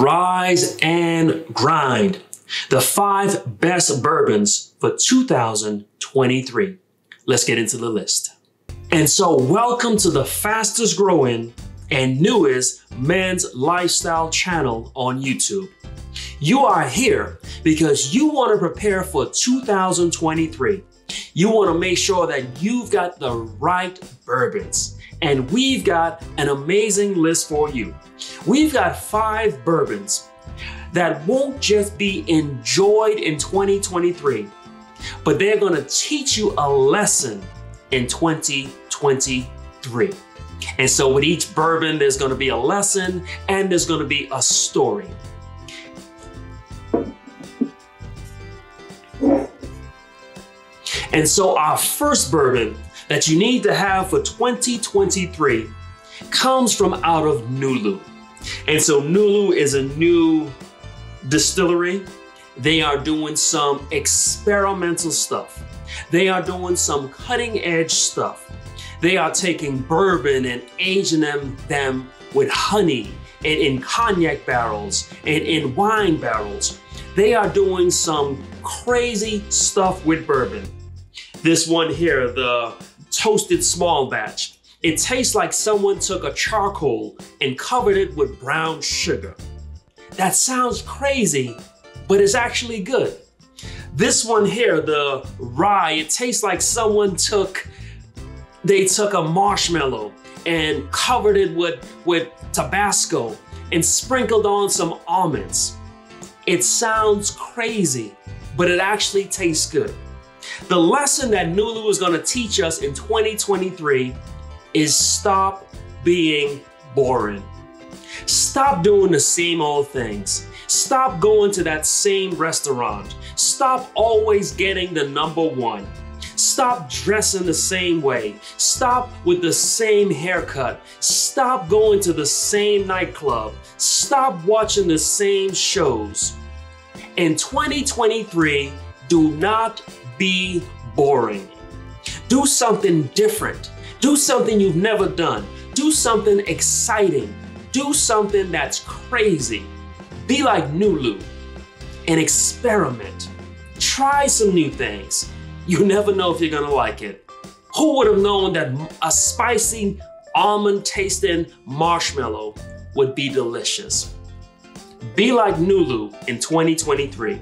Rise and grind. The 5 best bourbons for 2023. Let's get into the list. And so welcome to the fastest growing and newest men's lifestyle channel on YouTube. You are here because you want to prepare for 2023. You want to make sure that you've got the right bourbons. And we've got an amazing list for you. We've got 5 bourbons that won't just be enjoyed in 2023, but they're going to teach you a lesson in 2023. And so with each bourbon, there's going to be a lesson and there's going to be a story. And so our first bourbon that you need to have for 2023 comes from out of Nulu. And so Nulu is a new distillery. They are doing some experimental stuff. They are doing some cutting edge stuff. They are taking bourbon and aging them with honey and in cognac barrels and in wine barrels. They are doing some crazy stuff with bourbon. This one here, the toasted small batch. It tastes like someone took a charcoal and covered it with brown sugar. That sounds crazy, but it's actually good. This one here, the rye, it tastes like someone took a marshmallow and covered it with Tabasco and sprinkled on some almonds. It sounds crazy, but it actually tastes good. The lesson that Nulu is going to teach us in 2023 is stop being boring. Stop doing the same old things. Stop going to that same restaurant. Stop always getting the #1. Stop dressing the same way. Stop with the same haircut. Stop going to the same nightclub. Stop watching the same shows. In 2023, do not be boring. Do something different. Do something you've never done. Do something exciting. Do something that's crazy. Be like Nulu and experiment. Try some new things. You never know if you're gonna like it. Who would have known that a spicy almond tasting marshmallow would be delicious? Be like Nulu in 2023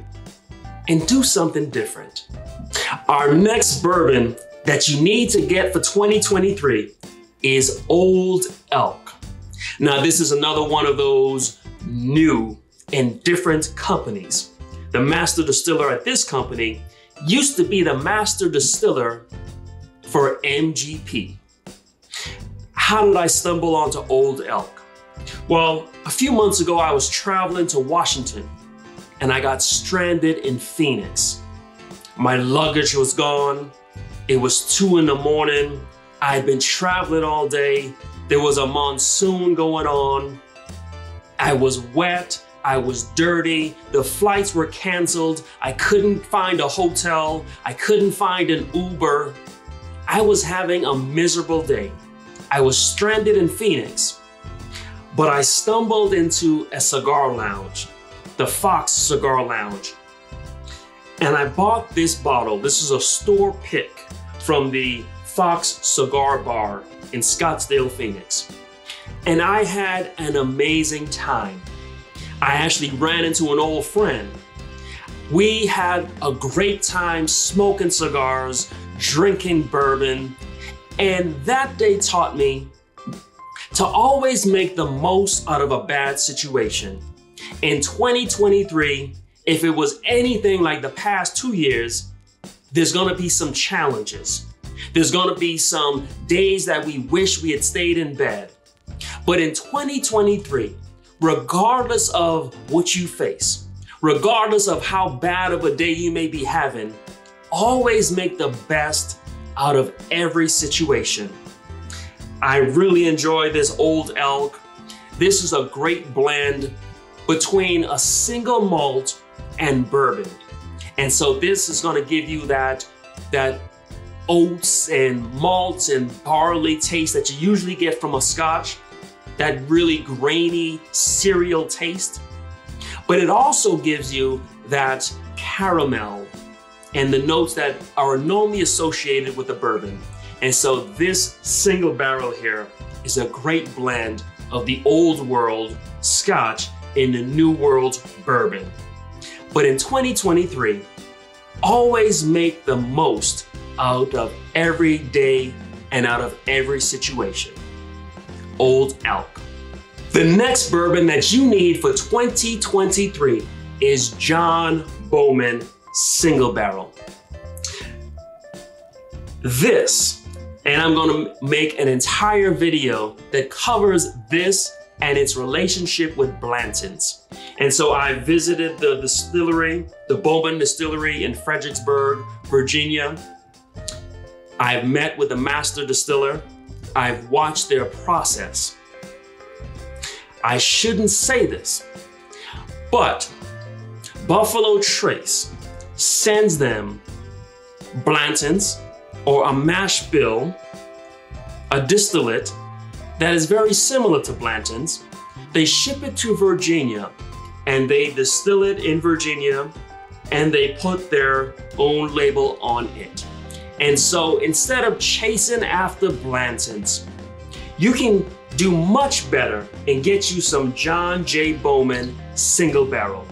and do something different. Our next bourbon that you need to get for 2023 is Old Elk. Now, this is another one of those new and different companies. The master distiller at this company used to be the master distiller for MGP. How did I stumble onto Old Elk? Well, a few months ago, I was traveling to Washington and I got stranded in Phoenix. My luggage was gone. It was 2 in the morning. I had been traveling all day. There was a monsoon going on. I was wet. I was dirty. The flights were canceled. I couldn't find a hotel. I couldn't find an Uber. I was having a miserable day. I was stranded in Phoenix, but I stumbled into a cigar lounge, the Fox Cigar Lounge. And I bought this bottle. This is a store pick from the Fox Cigar Bar in Scottsdale, Phoenix. And I had an amazing time. I actually ran into an old friend. We had a great time smoking cigars, drinking bourbon, and that day taught me to always make the most out of a bad situation. In 2023, if it was anything like the past 2 years, there's gonna be some challenges. There's gonna be some days that we wish we had stayed in bed. But in 2023, regardless of what you face, regardless of how bad of a day you may be having, always make the best out of every situation. I really enjoy this Old Elk. This is a great blend between a single malt and bourbon. And so this is gonna give you that oats and malts and barley taste that you usually get from a Scotch, that really grainy cereal taste. But it also gives you that caramel and the notes that are normally associated with a bourbon. And so this single barrel here is a great blend of the old world Scotch and the new world bourbon. But in 2023, always make the most out of every day and out of every situation. Old Elk. The next bourbon that you need for 2023 is John BOWMAN Single Barrel. This, and I'm gonna make an entire video that covers this and its relationship with Blanton's. And so I visited the distillery, the BOWMAN distillery in Fredericksburg, Virginia. I've met with the master distiller. I've watched their process. I shouldn't say this, but Buffalo Trace sends them Blanton's or a mash bill, a distillate that is very similar to Blanton's. They ship it to Virginia and they distill it in Virginia and they put their own label on it. And so instead of chasing after Blanton's, you can do much better and get you some John J. BOWMAN Single Barrel.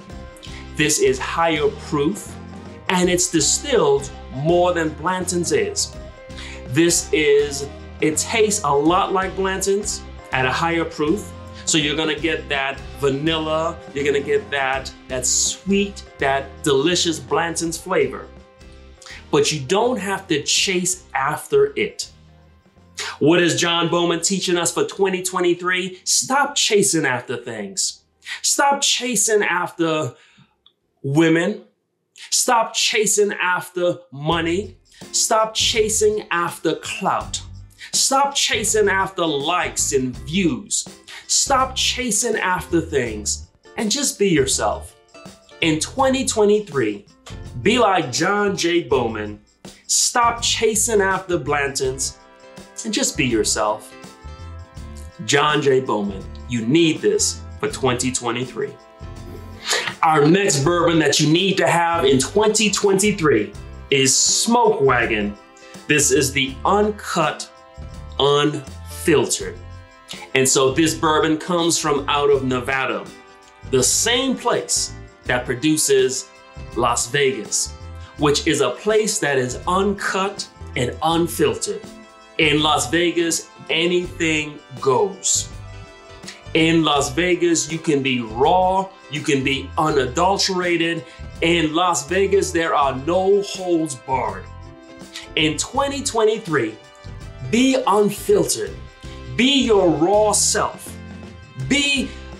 This is higher proof and it's distilled more than Blanton's is. It tastes a lot like Blanton's at a higher proof. So you're gonna get that vanilla, you're gonna get that sweet, that delicious Blanton's flavor. But you don't have to chase after it. What is John BOWMAN teaching us for 2023? Stop chasing after things. Stop chasing after women. Stop chasing after money. Stop chasing after clout. Stop chasing after likes and views. Stop chasing after things and just be yourself. In 2023, be like John J. BOWMAN. Stop chasing after Blanton's and just be yourself. John J. BOWMAN, you need this for 2023. Our next bourbon that you need to have in 2023 is Smoke Wagon. This is the uncut, unfiltered. And so this bourbon comes from out of Nevada, the same place that produces Las Vegas, which is a place that is uncut and unfiltered. In Las Vegas, anything goes. In Las Vegas, you can be raw, you can be unadulterated. In Las Vegas, there are no holds barred. In 2023, be unfiltered. Be your raw self.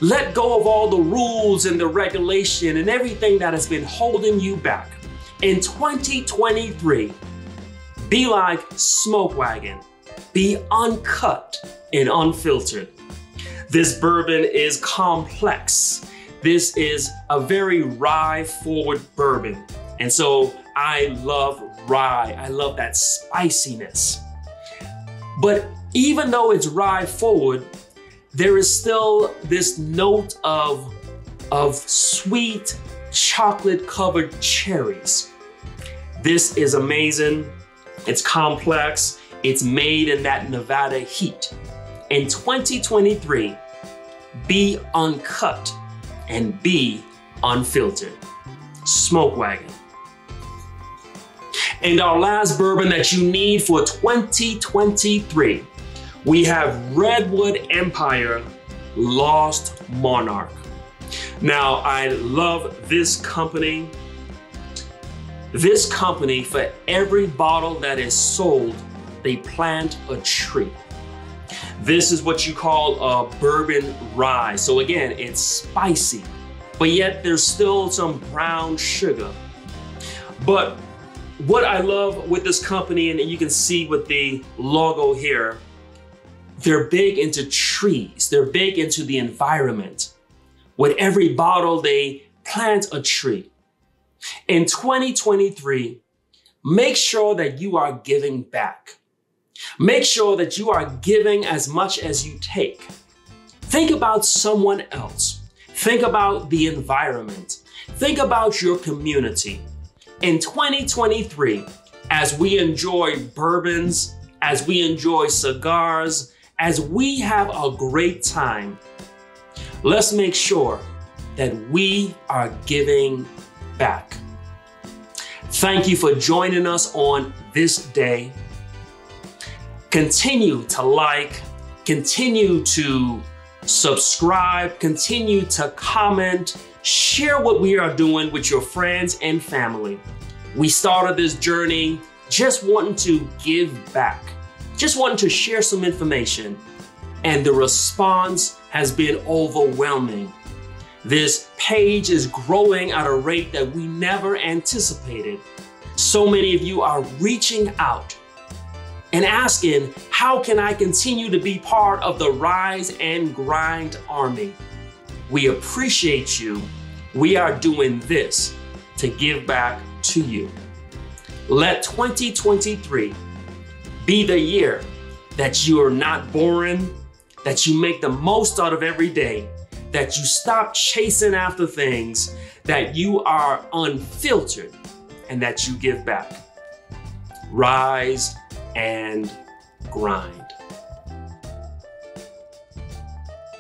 Let go of all the rules and the regulation and everything that has been holding you back. In 2023, be like Smoke Wagon. Be uncut and unfiltered. This bourbon is complex. This is a very rye-forward bourbon. And so I love rye. I love that spiciness. But even though it's rye-forward, there is still this note of sweet chocolate-covered cherries. This is amazing. It's complex. It's made in that Nevada heat. In 2023, be uncut and be unfiltered. Smoke Wagon. And our last bourbon that you need for 2023, we have Redwood Empire Lost Monarch. Now, I love this company. This company, for every bottle that is sold, they plant a tree. This is what you call a bourbon rye. So again, it's spicy, but yet there's still some brown sugar. But what I love with this company, and you can see with the logo here, they're big into trees. They're big into the environment. With every bottle, they plant a tree. In 2023, make sure that you are giving back. Make sure that you are giving as much as you take. Think about someone else. Think about the environment. Think about your community. In 2023, as we enjoy bourbons, as we enjoy cigars, as we have a great time, let's make sure that we are giving back. Thank you for joining us on this day. Continue to like, continue to subscribe, continue to comment, share what we are doing with your friends and family. We started this journey just wanting to give back, just wanting to share some information, and the response has been overwhelming. This page is growing at a rate that we never anticipated. So many of you are reaching out and asking, how can I continue to be part of the Rise and Grind Army? We appreciate you. We are doing this to give back to you. Let 2023 be the year that you are not boring, that you make the most out of every day, that you stop chasing after things, that you are unfiltered, and that you give back. Rise and grind.